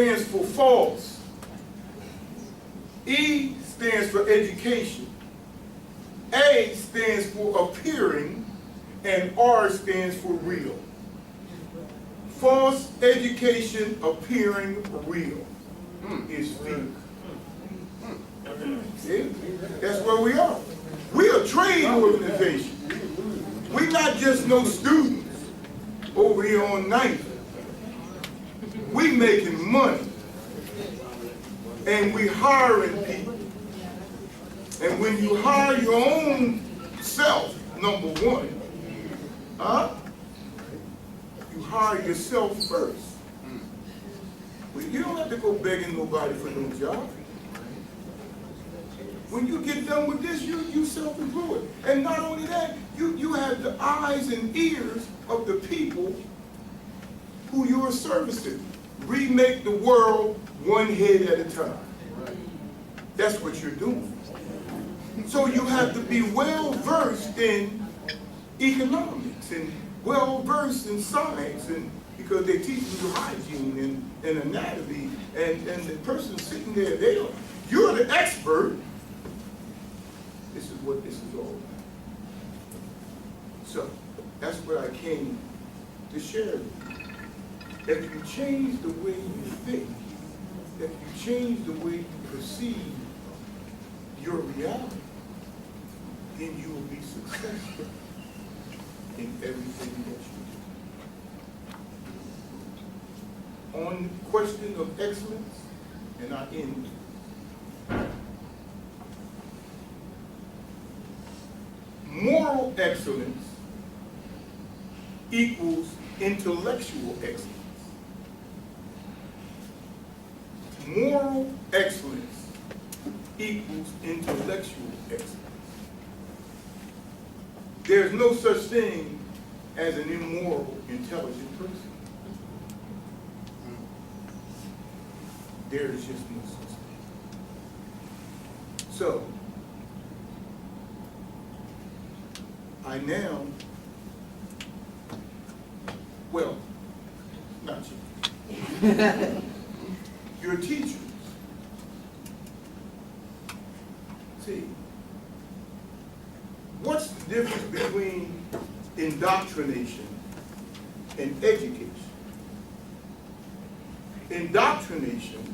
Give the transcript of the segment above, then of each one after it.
stands for false. E stands for education. A stands for appearing, and R stands for real. False, education, appearing, real is fake. See? That's where we are. We are a trade organization. We're not just no students over here on 9th. We making money. And we hiring people. And when you hire your own self, number one, you hire yourself first. Well, you don't have to go begging nobody for no job. When you get done with this, you self-employed. And not only that, you have the eyes and ears of the people who you are servicing. Remake the world one head at a time. That's what you're doing. So you have to be well-versed in economics and well-versed in science, and because they teach you hygiene and anatomy, and the person sitting there, you're the expert. This is what this is all about. So that's what I came to share with you. If you change the way you think, if you change the way you perceive your reality, then you will be successful in everything that you do. On the question of excellence, and I end. Moral excellence equals intellectual excellence. Moral excellence equals intellectual excellence. There's no such thing as an immoral, intelligent person. There is just no such thing. So, I now, well, not you. Your teachers. See, what's the difference between indoctrination and education? Indoctrination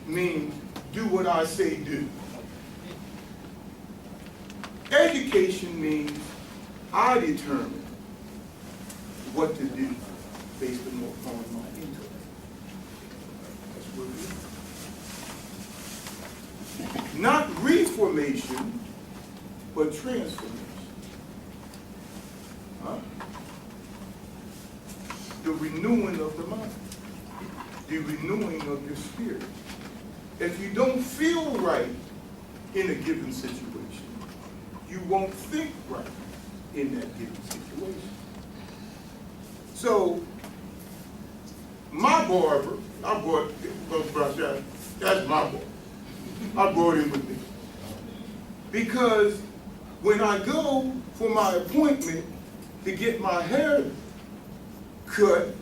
means do what I say do. Education means I determine what to do based on my intellect. That's what it is. Not reformation, but transformation. The renewing of the mind. The renewing of your spirit. If you don't feel right in a given situation, you won't think right in that given situation. So, my barber, that's my barber. I brought him with me. Because when I go for my appointment to get my hair cut,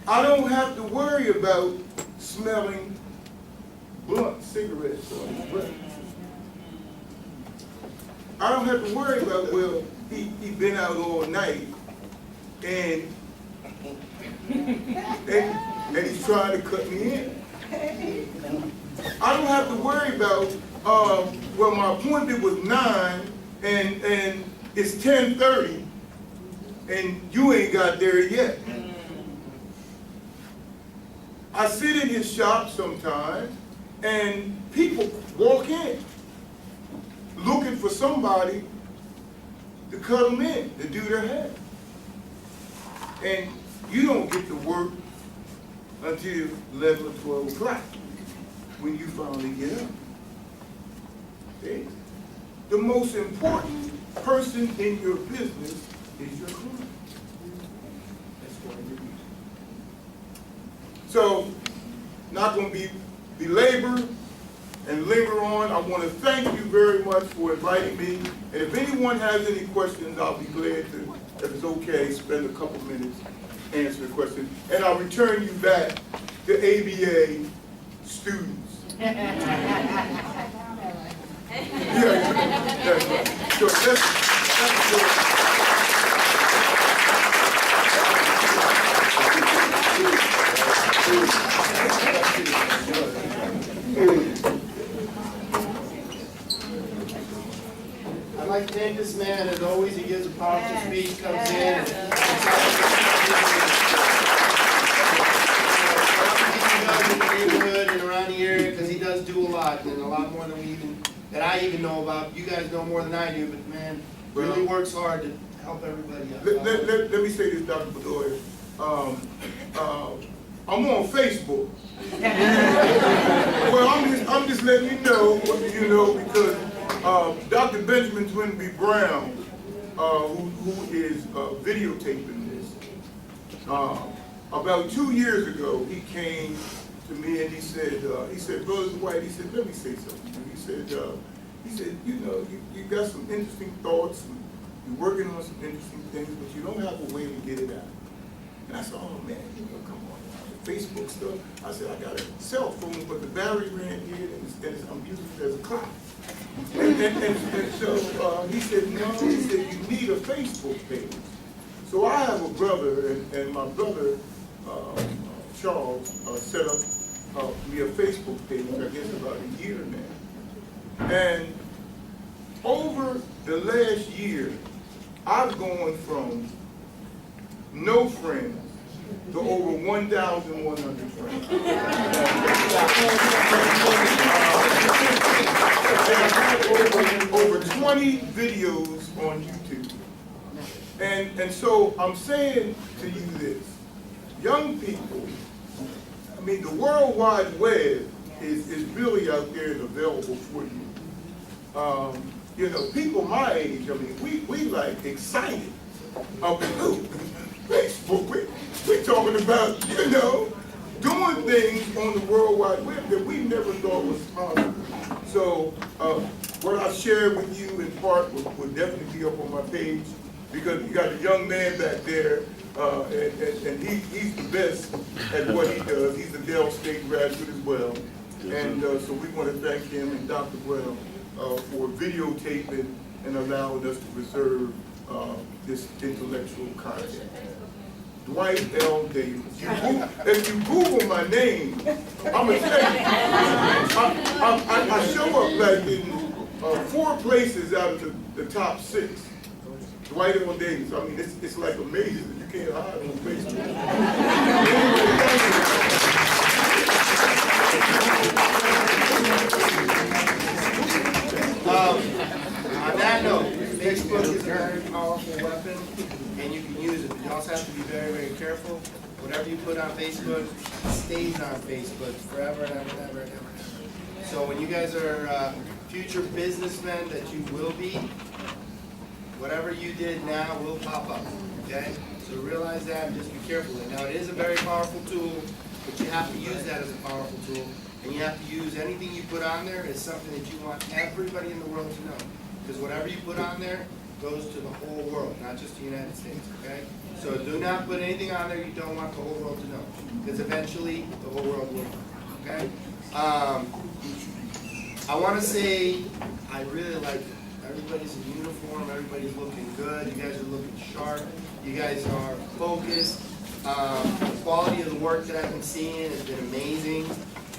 I don't have to worry about smelling blunt cigarettes on his breath. I don't have to worry about, well, he been out all night and he's trying to cut me in. I don't have to worry about, well, my appointment was 9 and it's 10:30 and you ain't got there yet. I sit in his shop sometimes and people walk in looking for somebody to cut them in, to do their hair. And you don't get to work until 11 or 12 o'clock when you finally get up. Okay? The most important person in your business is your client. That's why you're here. So, not going to belabor and linger on. I want to thank you very much for inviting me. And if anyone has any questions, I'll be glad to, if it's okay, spend a couple minutes answer the question, and I'll return you back to ABA students. Yeah, that's right. So that's I'd like to thank this man. As always, he gives a powerful speech, comes in. In the neighborhood and around the area, because he does do a lot, and a lot more than I even know about. You guys know more than I do, but man, really works hard to help everybody out. let me say this, Dr. Bedoya. I'm on Facebook. Well, I'm just letting you know, because Dr. Benjamin Twinby Brown, who is videotaping this, about 2 years ago, he came to me and he said, Brother Dwight, he said, let me say something to you. He said, you got some interesting thoughts, you're working on some interesting things, but you don't have a way to get it out. And I said, oh man, come on, Facebook stuff. I said, I got a cell phone, but the battery ran here, and I'm using it as a clock. And so he said, no, he said, you need a Facebook page. So I have a brother, and my brother, Charles, set up me a Facebook page, I guess about a year now. And over the last year, I've gone from no friends to over 1,100 friends. Over 20 videos on YouTube. And so I'm saying to you this, young people, I mean, the World Wide Web is really out there and available for you. People my age, I mean, we like excited about Facebook. We're talking about, doing things on the World Wide Web that we never thought was possible. So what I shared with you in part will definitely be up on my page, because you got a young man back there, and he's the best at what he does. He's a Dell State graduate as well. And so we want to thank him and Dr. Brown for videotaping and allowing us to preserve this intellectual content. Dwight L. Davis. If you Google my name, I'm going to tell you, I show up like in 4 places out of the top 6. Dwight L. Davis. I mean, it's like amazing. You can't hide on Facebook. On that note, Facebook is a very powerful weapon, and you can use it. But you also have to be very, very careful. Whatever you put on Facebook stays on Facebook forever and ever and ever and ever. So when you guys are future businessmen that you will be, whatever you did now will pop up, okay? So realize that and just be careful. Now it is a very powerful tool, but you have to use that as a powerful tool. And you have to use anything you put on there as something that you want everybody in the world to know. Because whatever you put on there goes to the whole world, not just the United States, okay? So do not put anything on there you don't want the whole world to know. Because eventually, the whole world will, okay? I want to say, I really like it. Everybody's in uniform, everybody's looking good, you guys are looking sharp, you guys are focused. The quality of the work that I've been seeing has been amazing,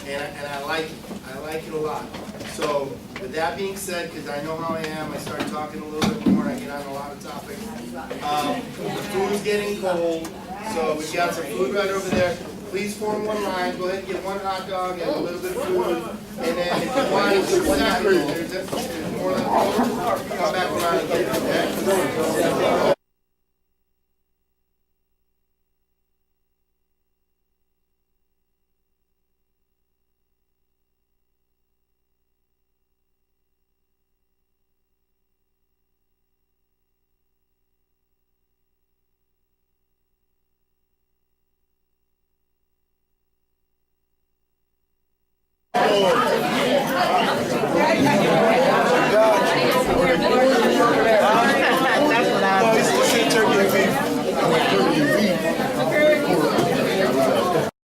and I like it. I like it a lot. So with that being said, because I know how I am, I start talking a little bit more, I get on a lot of topics. The food's getting cold, so we've got some food right over there. Please form one line, go ahead and get 1 hot dog and a little bit of food, and then if you want to do there's more than come back around and get it, okay?